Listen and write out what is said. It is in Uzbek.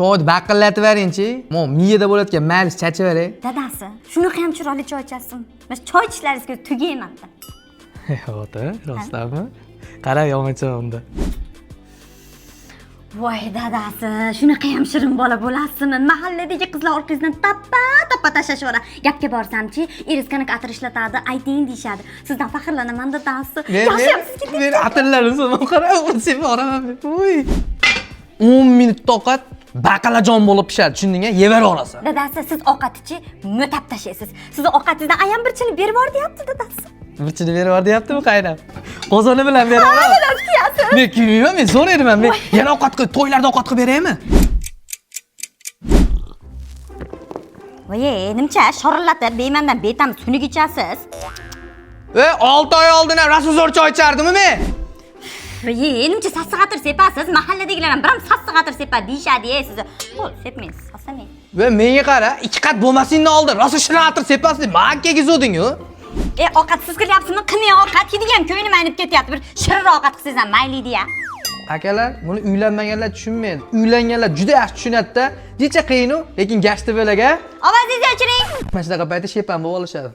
choyni baqillatib beringchi. Mo miyada bo'layotgan maylis chachib beray. Dadasi, shunaqa ham chiroyli choy ichasiz. Mana choy ichishlaringizga tugaymanda. Ota, rostdanmi? Qara yomoncha unda. Voy dadasi, shunaqa ham shirin bola bo'lasizmi? Mahalladagi qizlar orqangizdan tappa tashlashaveradi. Gapga borsamchi, eringiz qanaqa atir ishlatadi, ayting deyshadi. Sizdan faxrlanaman dadasi. Yaxshiyamsiz ketdi. Men atirlarim so'zim qara, sevib oraman. Voy. 10 minut toqat baqalajon bo'lib pishadi, tushundingmi? Yevara olasan. Dadasi, siz ovqatchi mo'tab tashlaysiz. Sizni ovqatingizdan ayam bir chili berib bor deyapti dadasi. Bir chili berib bor deyaptimi qaynam? Qozoni bilan beraman. Dadasi kiyasiz. Men kuymayman, men zo'r edim. Men yana ovqat qilib, to'ylarda ovqat qilib beraymi? Voy, nimcha shorillatib bemandan betam sunik ichasiz. 6 oy oldin ham rasul zo'r choy ichardim men. Voy, nimcha sassiq atir sepasiz? Mahalladagilar ham bir ham sassiq atir sepadi deyshadi-ey sizni. Qo'l sepmaysiz, asamang. Ve menga qara, 2 qat bo'lmasindan oldin rasul shirin atir sepasiz, makkaga zo'ding-ku. Ovqat siz qilyapsizmi? Qilmay ovqat yedigam ko'nglim aynib ketyapti. Bir shirin ovqat qilsangiz ham mayli-ya. Akalar, buni uylanmaganlar tushunmaydi. Uylanganlar juda yaxshi tushunadi-da. Necha qiyin-u, lekin gashti bo'laga. Ovozingizni o'chiring. Mana shunaqa paytda shepan bo'lib olishadi.